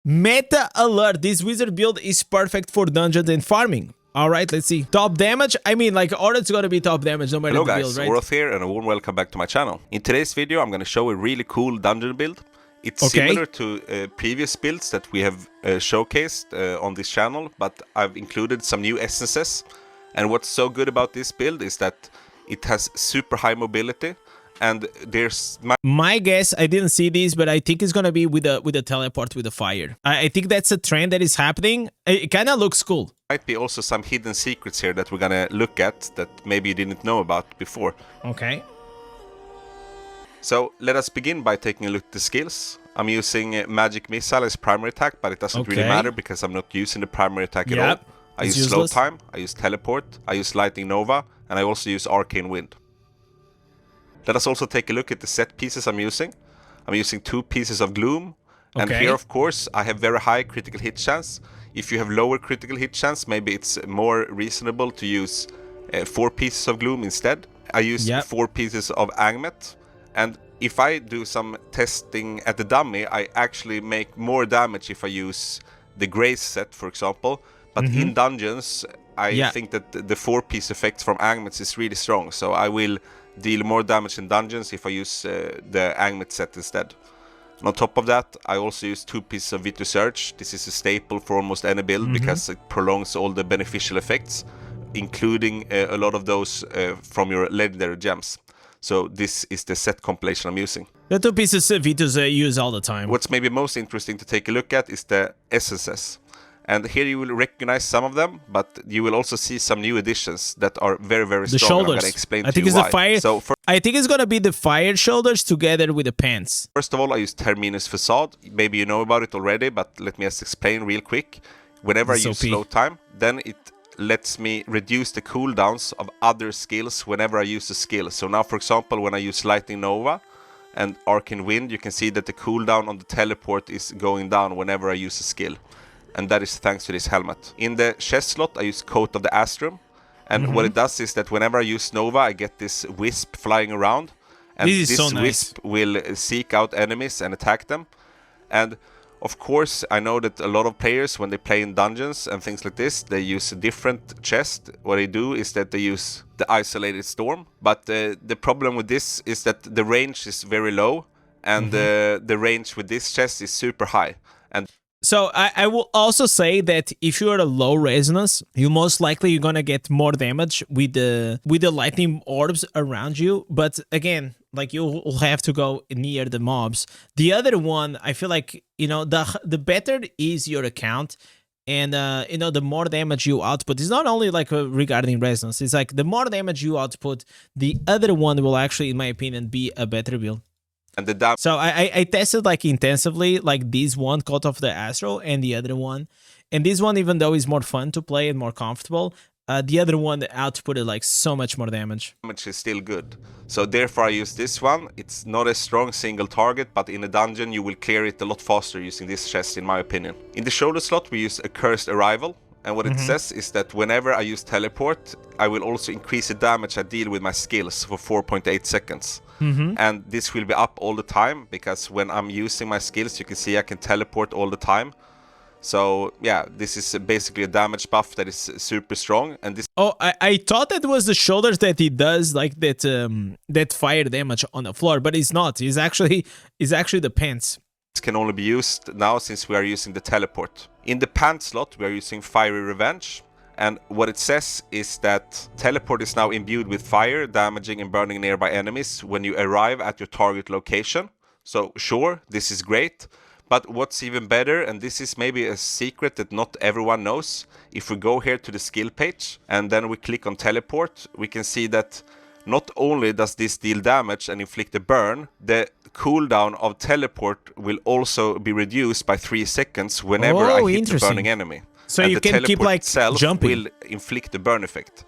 Meta alert, this wizard build is perfect for dungeons and farming. Alright, let's see. Top damage? I mean, like, or it's gonna be top damage no matter Hello the guys, build, right? Oroth here and a warm welcome back to my channel. In today's video I'm gonna show a really cool dungeon build. It's similar to previous builds that we have showcased on this channel, but I've included some new essences. And what's so good about this build is that it has super high mobility. And there's my guess, I didn't see this, but I think it's gonna be with a teleport with a fire. I think that's a trend that is happening. It kind of looks cool. Might be also some hidden secrets here that we're gonna look at that maybe you didn't know about before. Okay. So let us begin by taking a look at the skills. I'm using Magic Missile as primary attack, but it doesn't really matter because I'm not using the primary attack at all. I use Slow Time, I use Teleport, I use Lightning Nova, and I also use Arcane Wind. Let us also take a look at the set pieces I'm using. I'm using 2 pieces of Gloom. And here, of course, I have very high critical hit chance. If you have lower critical hit chance, maybe it's more reasonable to use 4 pieces of Gloom instead. I use 4 pieces of Agmet. And if I do some testing at the dummy, I actually make more damage if I use the Grace set, for example. But in dungeons, I think that the 4-piece effect from Agmet is really strong. So I will deal more damage in dungeons if I use the Agmet set instead. And on top of that, I also use 2 pieces of Vitu Surge. This is a staple for almost any build because it prolongs all the beneficial effects, including a lot of those from your legendary gems. So this is the set compilation I'm using. The 2 pieces Vitus use all the time. What's maybe most interesting to take a look at is the essences. And here you will recognize some of them, but you will also see some new additions that are very, very strong. The shoulders. I'm gonna explain I think to you it's why. the fire. So I think it's gonna be the fire shoulders together with the pants. First of all, I use Terminus Facade. Maybe you know about it already, but let me just explain real quick. Whenever I use Slow Time, then it lets me reduce the cooldowns of other skills whenever I use a skill. So now, for example, when I use Lightning Nova and Arcane Wind, you can see that the cooldown on the teleport is going down whenever I use a skill. And that is thanks to this helmet. In the chest slot, I use Coat of the Astrum. And what it does is that whenever I use Nova, I get this wisp flying around. And this wisp will seek out enemies and attack them. And of course, I know that a lot of players, when they play in dungeons and things like this, they use a different chest. What they do is that they use the Isolated Storm. But the problem with this is that the range is very low. And the range with this chest is super high. And so I will also say that if you are a low resonance, you most likely you're gonna get more damage with the lightning orbs around you. But again, like you will have to go near the mobs. The other one, I feel like, you know, the better is your account, and you know, the more damage you output. It's not only like regarding resonance. It's like the more damage you output, the other one will actually, in my opinion, be a better build. And the so I tested like intensively, like this one, Coat of the Astro, and the other one. And this one, even though is more fun to play and more comfortable, the other one outputted like so much more damage. Damage is still good. So therefore I use this one. It's not a strong single target, but in a dungeon you will clear it a lot faster using this chest, in my opinion. In the shoulder slot we use a Cursed Arrival. And what it says is that whenever I use Teleport, I will also increase the damage I deal with my skills for 4.8 seconds. And this will be up all the time, because when I'm using my skills, you can see I can teleport all the time. So yeah, this is basically a damage buff that is super strong. And this I thought that was the shoulders that it does like that that fire damage on the floor, but it's not. It's actually the pants. This can only be used now since we are using the teleport. In the pants slot, we are using Fiery Revenge. And what it says is that teleport is now imbued with fire, damaging and burning nearby enemies when you arrive at your target location. So sure, this is great. But what's even better, and this is maybe a secret that not everyone knows, if we go here to the skill page and then we click on teleport, we can see that not only does this deal damage and inflict a burn, the cooldown of teleport will also be reduced by 3 seconds whenever I hit the burning enemy. So and you can keep like jumping. Will inflict the burn effect.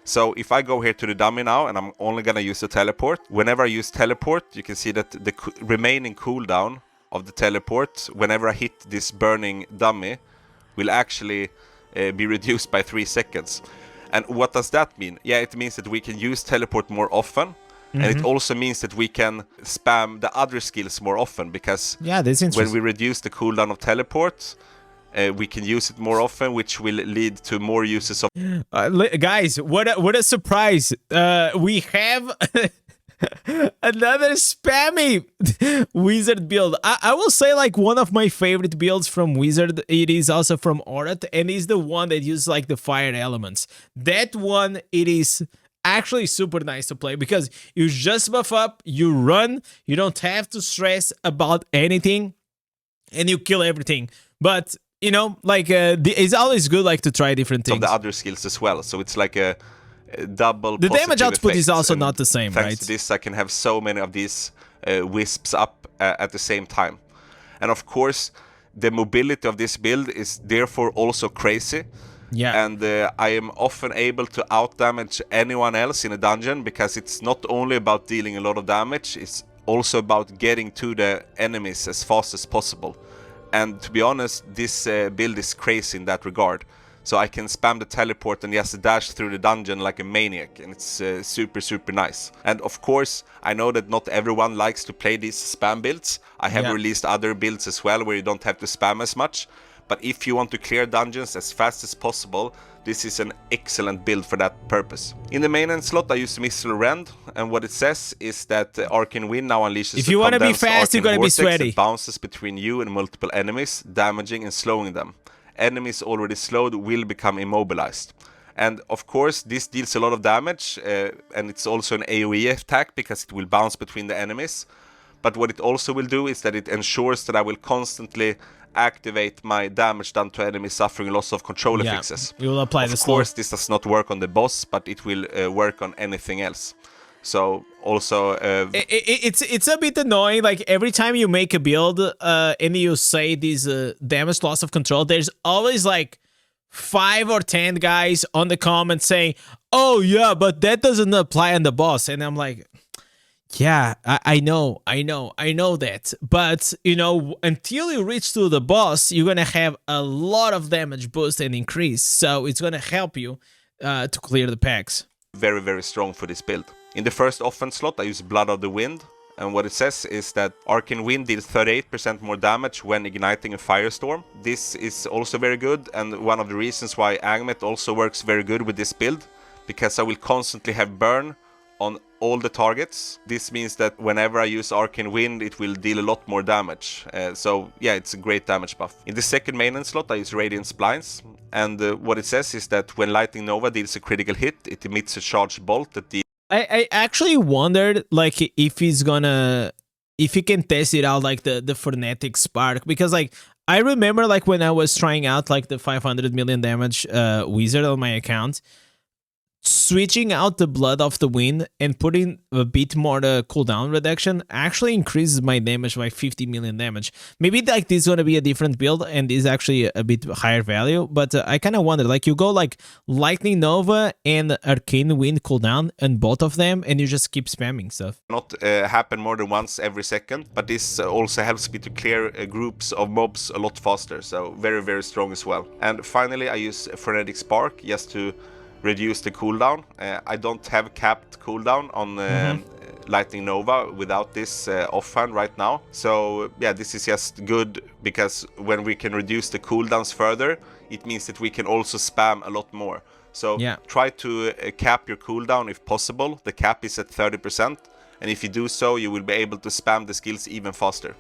So if I go here to the dummy now and I'm only gonna use the teleport, whenever I use teleport, you can see that the remaining cooldown of the teleport, whenever I hit this burning dummy, will actually be reduced by 3 seconds. And what does that mean? Yeah, it means that we can use teleport more often. And it also means that we can spam the other skills more often, because when we reduce the cooldown of teleport, we can use it more often, which will lead to more uses of... Guys, what a surprise. We have another spammy wizard build. I will say, like, one of my favorite builds from wizard. It is also from Aurat, and is the one that uses like the fire elements. That one, it is actually super nice to play, because you just buff up, you run, you don't have to stress about anything, and you kill everything. But you know, like, it's always good, like, to try different things. Of the other skills as well, so it's like a double. The damage output is also and not the same, thanks right? to this, I can have so many of these wisps up at the same time, and of course, the mobility of this build is therefore also crazy. Yeah. And I am often able to outdamage anyone else in a dungeon, because it's not only about dealing a lot of damage, it's also about getting to the enemies as fast as possible. And to be honest, this build is crazy in that regard. So I can spam the teleport and just dash through the dungeon like a maniac, and it's super nice. And of course, I know that not everyone likes to play these spam builds. I have released other builds as well where you don't have to spam as much. But if you want to clear dungeons as fast as possible, this is an excellent build for that purpose. In the main end slot, I use Missile Rend, and what it says is that Arcane Wind now unleashes if you want to be fast, you gotta be sweaty. It bounces between you and multiple enemies, damaging and slowing them. Enemies already slowed will become immobilized. And of course, this deals a lot of damage, and it's also an AoE attack, because it will bounce between the enemies. But what it also will do is that it ensures that I will constantly activate my damage done to enemies suffering loss of control affixes. You will apply Of course, this does not work on the boss, but it will work on anything else. So also, it's a bit annoying. Like, every time you make a build and you say this damage loss of control, there's always like 5 or 10 guys on the comments saying, "Oh yeah, but that doesn't apply on the boss," and I'm like, yeah, I know that. But, you know, until you reach to the boss, you're going to have a lot of damage boost and increase. So it's going to help you to clear the packs. Very strong for this build. In the first offense slot, I use Blood of the Wind. And what it says is that Arcane Wind deals 38% more damage when igniting a firestorm. This is also very good, and one of the reasons why Agmet also works very good with this build, because I will constantly have burn on all the targets. This means that whenever I use Arcane Wind, it will deal a lot more damage. So yeah, it's a great damage buff. In the second main end slot, I use Radiant Splines, and what it says is that when Lightning Nova deals a critical hit, it emits a charged bolt that deals... I actually wondered, like, if he can test it out, like the Frenetic Spark, because, like, I remember, like, when I was trying out, like, the 500 million damage wizard on my account, switching out the Blood of the Wind and putting a bit more cooldown reduction actually increases my damage by 50 million damage. Maybe, like, this is going to be a different build and is actually a bit higher value, but I kind of wonder, like, you go like Lightning Nova and Arcane Wind cooldown and both of them, and you just keep spamming stuff. Not happen more than once every second, but this also helps me to clear groups of mobs a lot faster, so very strong as well. And finally, I use Frenetic Spark just to reduce the cooldown. I don't have capped cooldown on Lightning Nova without this offhand right now. So yeah, this is just good, because when we can reduce the cooldowns further, it means that we can also spam a lot more. So try to cap your cooldown if possible. The cap is at 30%, and if you do so, you will be able to spam the skills even faster.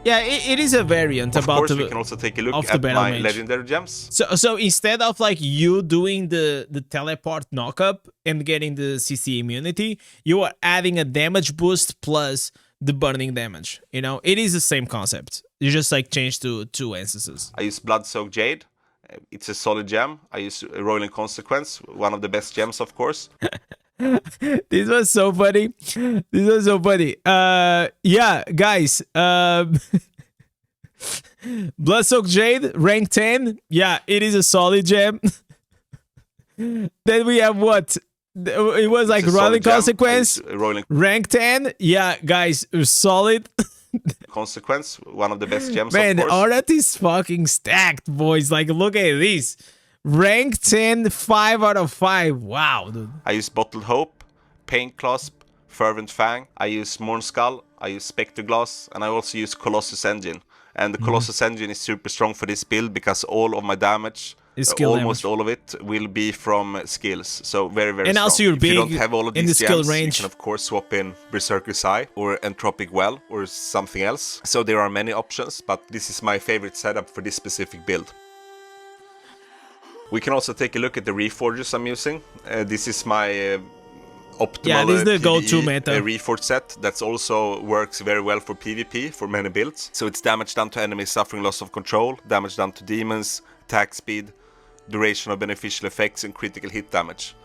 Yeah, it is a variant of about course, we can also take a look at my legendary gems. So instead of like you doing the teleport knockup and getting the CC immunity, you are adding a damage boost plus the burning damage. You know, it is the same concept. You just like change to 2 instances. I use Blood-Soaked Jade. It's a solid gem. I use Rolling Consequence, one of the best gems, of course. This was so funny. Yeah, guys. Blood-Soaked Jade, rank 10. Yeah, it is a solid gem. Then we have what? It was like Rolling Consequence. Rank 10. Yeah, guys, solid. Consequence, one of the best gems, man, of course. Aurat is fucking stacked, boys. Like, look at this. Rank 10, 5 out of 5. Wow, dude. I use Bottled Hope, Pain Clasp, Fervent Fang, I use Mornskull, I use Spectre Glass, and I also use Colossus Engine. And the Colossus Engine is super strong for this build because all of my damage, almost all of it, will be from skills. So very, very strong. And also you're big if you don't have all of these in the skill gems, range. you can of course swap in Berserker's Eye or Entropic Well or something else. So there are many options, but this is my favorite setup for this specific build. We can also take a look at the Reforgers I'm using. This is my optimal this is the go-to meta. Reforge set that also works very well for PvP for many builds. So it's damage done to enemies suffering loss of control, damage done to demons, attack speed, duration of beneficial effects, and critical hit damage.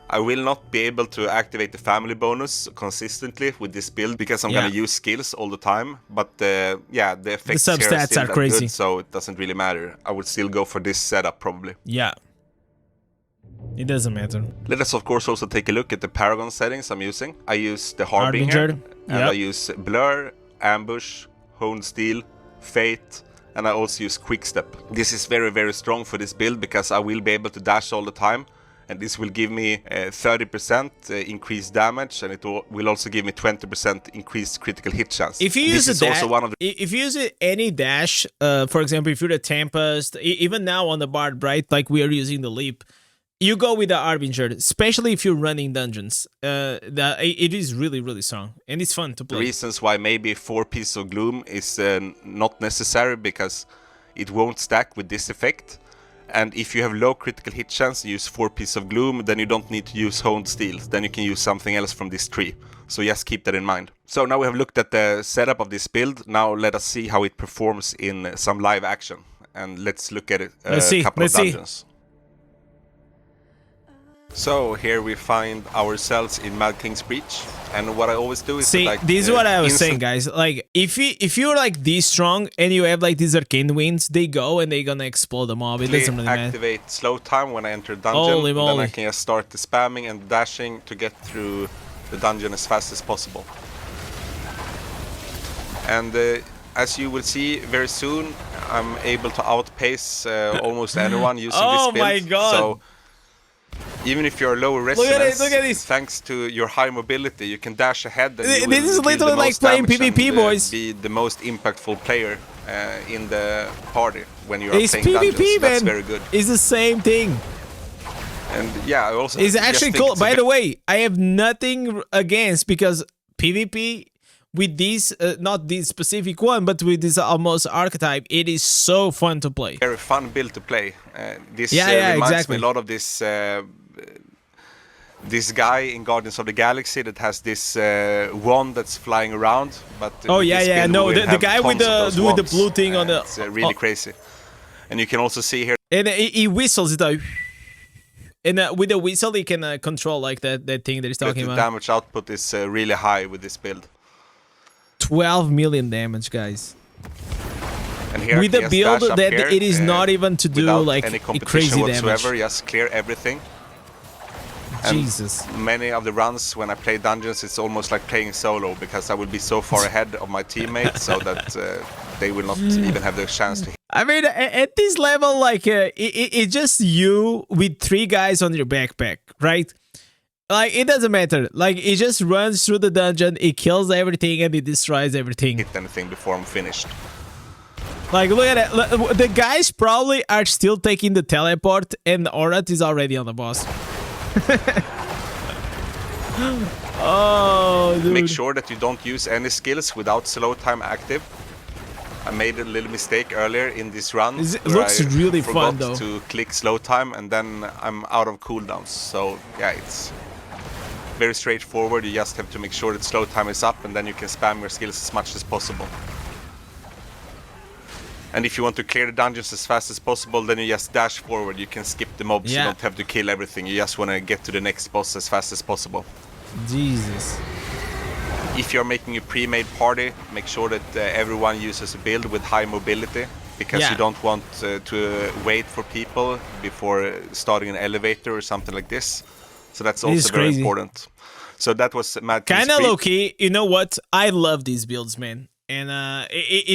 I will not be able to activate the family bonus consistently with this build because I'm gonna use skills all the time. But the effects here are still crazy. Good, so it doesn't really matter. I would still go for this setup probably. Yeah. It doesn't matter. Let us of course also take a look at the Paragon settings I'm using. I use the Harbinger, and I use Blur, Ambush, Honed Steel, Fate, and I also use Quickstep. This is very, very strong for this build because I will be able to dash all the time. And this will give me 30% increased damage, and it will also give me 20% increased critical hit chance. If you use if you use any dash, for example, if you're the Tempest, even now on the Bard, right, like we are using the Leap, you go with the Harbinger, especially if you're running dungeons. It is really, really strong, and it's fun to play. The reasons why maybe 4 Pieces of Gloom is not necessary because it won't stack with this effect. And if you have low critical hit chance, use 4 Pieces of Gloom, then you don't need to use Honed Steel. Then you can use something else from this tree. So just keep that in mind. So now we have looked at the setup of this build. Now let us see how it performs in some live action. And let's look at it, a couple of dungeons. So here we find ourselves in Mad King's Breach, and what I always do is this is what I was saying, guys. Like if you're like this strong and you have like these arcane winds, they go and they're gonna explode the mob. It doesn't really matter. Activate slow time when I enter dungeon, and then I can just start the spamming and dashing to get through the dungeon as fast as possible. And as you will see very soon, I'm able to outpace almost anyone using this build. Oh my god! So, even if you're lower resonance, look at this. Thanks to your high mobility, you can dash ahead. And this is literally like playing PvP, boys. Be the most impactful player in the party when you are playing PvP, dungeons. man. That's very good. It's the same thing. And yeah, I also. It's actually cool. By the way, I have nothing against because PvP with this, not this specific one, but with this almost archetype, it is so fun to play. Very fun build to play. This reminds me a lot of this. This guy in Guardians of the Galaxy that has this wand that's flying around, but the guy with the blue thing on the. It's really crazy, and you can also see here. And he whistles it out, and with the whistle he can control like that thing that he's talking about. The damage output is really high with this build. 12 million damage, guys. And here with the build that here, it is not even to do like any crazy whatsoever, damage. Just clear everything. Jesus. And many of the runs when I play dungeons, it's almost like playing solo because I will be so far ahead of my teammates so that they will not even have the chance to hit. I mean, at this level, like it's just you with 3 guys on your backpack, right? Like it doesn't matter. Like it just runs through the dungeon, it kills everything, and it destroys everything. Hit anything before I'm finished. Like look at it. The guys probably are still taking the teleport, and Orat is already on the boss. Oh, dude. Make sure that you don't use any skills without slow time active. I made a little mistake earlier in this run. It looks really fun though. To click slow time and then I'm out of cooldowns. So yeah, it's very straightforward. You just have to make sure that slow time is up and then you can spam your skills as much as possible. And if you want to clear the dungeons as fast as possible, then you just dash forward. You can skip the mobs. You don't have to kill everything. You just want to get to the next boss as fast as possible. Jesus. If you're making a pre-made party, make sure that everyone uses a build with high mobility, because you don't want to wait for people before starting an elevator or something like this. So that's also very important. So that was Mad King's Kinda low-key. You know what? I love these builds, man. And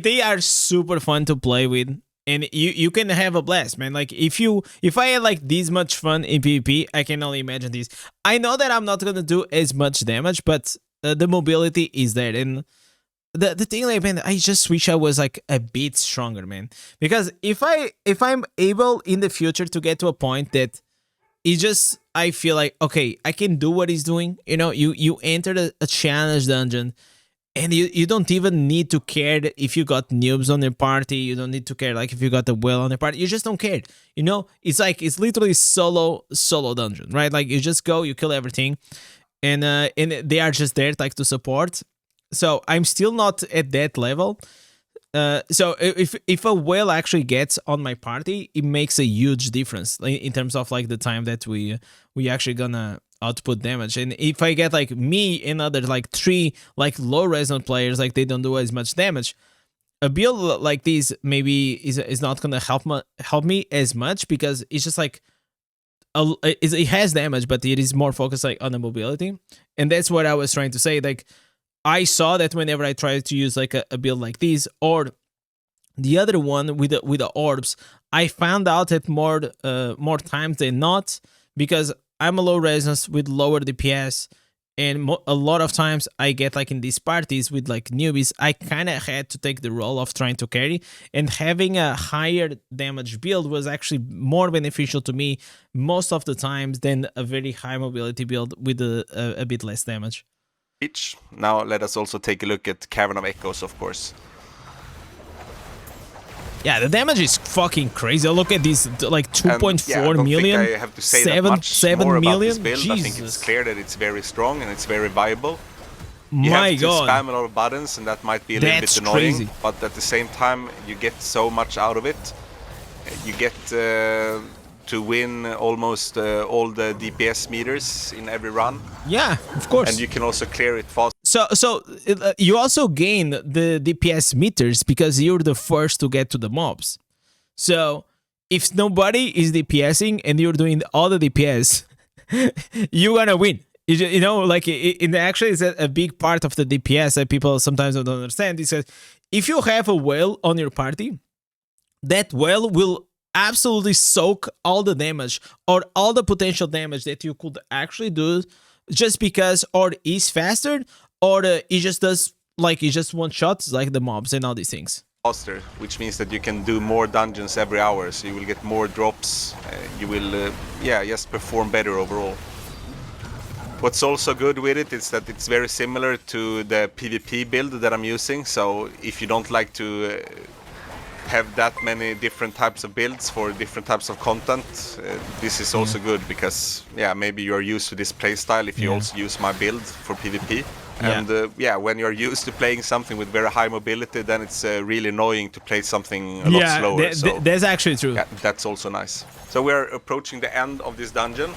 they are super fun to play with, and you can have a blast, man. Like if I had like this much fun in PvP, I can only imagine this. I know that I'm not gonna do as much damage, but the mobility is there. And the thing, like, man, I just wish I was like a bit stronger, man, because if I'm able in the future to get to a point that it's just, I feel like, okay, I can do what he's doing. You know, you enter a challenge dungeon, and you don't even need to care that if you got noobs on your party. You don't need to care like if you got the whale on your party. You just don't care. You know, it's like, it's literally solo dungeon, right? Like, you just go, you kill everything, and they are just there like to support. So I'm still not at that level. So if a whale actually gets on my party, it makes a huge difference in terms of like the time that we actually gonna output damage. And if I get like me and other like 3 like low resonant players, like they don't do as much damage, a build like this maybe is not gonna help me as much, because it's just like it has damage, but it is more focused like on the mobility. And that's what I was trying to say. Like, I saw that whenever I tried to use like a build like this, or the other one with the orbs, I found out that more times than not, because I'm a low resonance with lower DPS, and a lot of times I get like in these parties with like newbies, I kind of had to take the role of trying to carry, and having a higher damage build was actually more beneficial to me most of the times than a very high mobility build with a bit less damage. Now let us also take a look at Cavern of Echoes, of course. Yeah, the damage is fucking crazy. Look at this, like 2.4 million. I have to say that much 7 more million? About this build. Jesus. I think it's clear that it's very strong and it's very viable. You have to spam a lot of buttons, and that might be a little bit annoying. Crazy. But at the same time, you get so much out of it. You get to win almost all the DPS meters in every run. Yeah, of course. And you can also clear it fast. So you also gain the DPS meters because you're the first to get to the mobs. So if nobody is DPSing and you're doing all the DPS, you're gonna win. You know, like actually it's a big part of the DPS that people sometimes don't understand. It says if you have a whale on your party, that whale will absolutely soak all the damage or all the potential damage that you could actually do, just because or is faster or it just does like it just one shot like the mobs and all these things. Faster, which means that you can do more dungeons every hour, so you will get more drops. You will just perform better overall. What's also good with it is that it's very similar to the PvP build that I'm using. So if you don't like to have that many different types of builds for different types of content, this is also good, because maybe you're used to this playstyle if you also use my build for PvP. And when you're used to playing something with very high mobility, then it's really annoying to play something a lot slower. So that's actually true. Yeah, that's also nice. So we're approaching the end of this dungeon.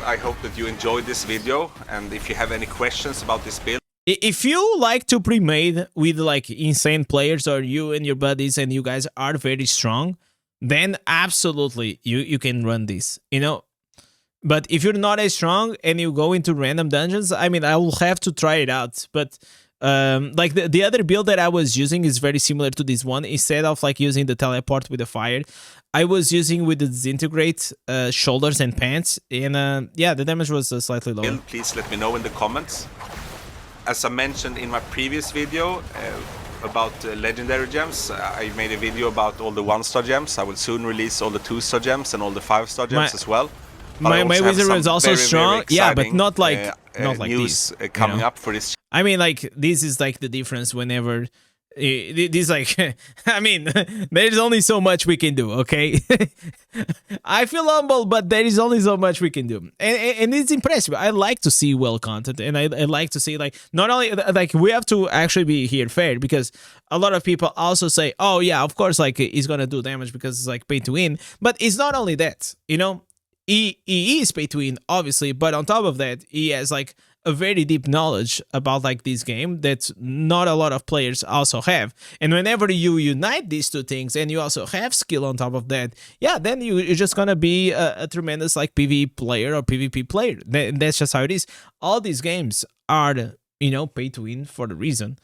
I hope that you enjoyed this video, and if you have any questions about this build, if you like to pre-made with like insane players, or you and your buddies and you guys are very strong, then absolutely you can run this, you know. But if you're not as strong and you go into random dungeons, I mean, I will have to try it out. But like the other build that I was using is very similar to this one. Instead of like using the teleport with the fire, I was using with the disintegrate shoulders and pants, and the damage was slightly lower. Please let me know in the comments. As I mentioned in my previous video about legendary gems, I made a video about all the 1-star gems. I will soon release all the 2-star gems and all the 5-star gems as well. My wizard was also strong, very but not like news this, coming up for this. I mean, like this is like the difference whenever this like I mean, there is only so much we can do, okay? I feel humble, but there is only so much we can do, and it's impressive. I like to see well content, and I like to see like not only like we have to actually be here fair, because a lot of people also say, oh yeah, of course, like he's gonna do damage because it's like pay to win, but it's not only that, you know. He is pay to win, obviously, but on top of that, he has like a very deep knowledge about like this game that not a lot of players also have. And whenever you unite these two things and you also have skill on top of that, then you're just gonna be a tremendous like PvE player or PvP player. That's just how it is. All these games are, you know, pay to win for the reason.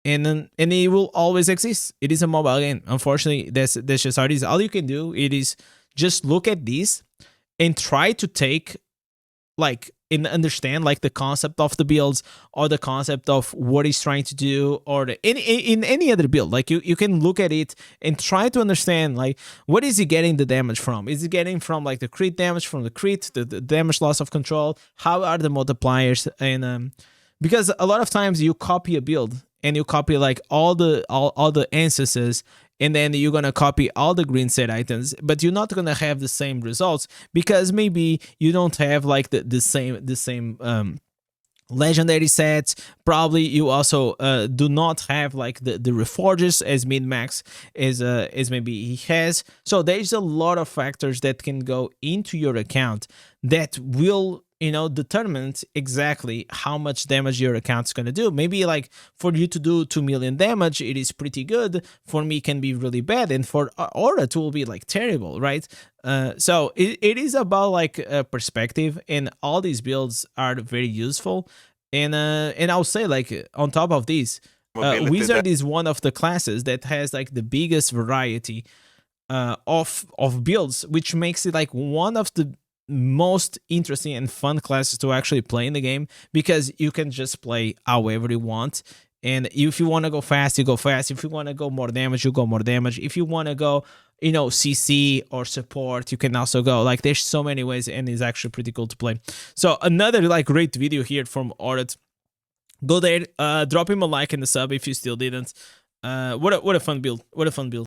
And it will always exist. It is a mobile game. Unfortunately, that's just how it is. All you can do, it is just look at this and try to take like and understand like the concept of the builds or the concept of what he's trying to do, or in any other build. Like you can look at it and try to understand like what is he getting the damage from. Is he getting from like the crit damage, from the crit, the damage loss of control? How are the multipliers? And because a lot of times you copy a build and you copy like all the instances, and then you're gonna copy all the green set items, but you're not gonna have the same results because maybe you don't have like the same legendary sets. Probably you also do not have like the reforges as min-max as maybe he has. So there's a lot of factors that can go into your account that will, you know, determine exactly how much damage your account's gonna do. Maybe like for you to do 2 million damage, it is pretty good. For me, it can be really bad, and for Aura, it will be like terrible, right? So it is about like perspective, and all these builds are very useful. And I'll say like on top of this, Wizard is one of the classes that has like the biggest variety of builds, which makes it like one of the most interesting and fun classes to actually play in the game, because you can just play however you want. And if you want to go fast, you go fast. If you want to go more damage, you go more damage. If you want to go, you know, CC or support, you can also go. Like there's so many ways, and it's actually pretty cool to play. So another like great video here from Orat. Go there, drop him a like and a sub if you still didn't. What a fun build. What a fun build.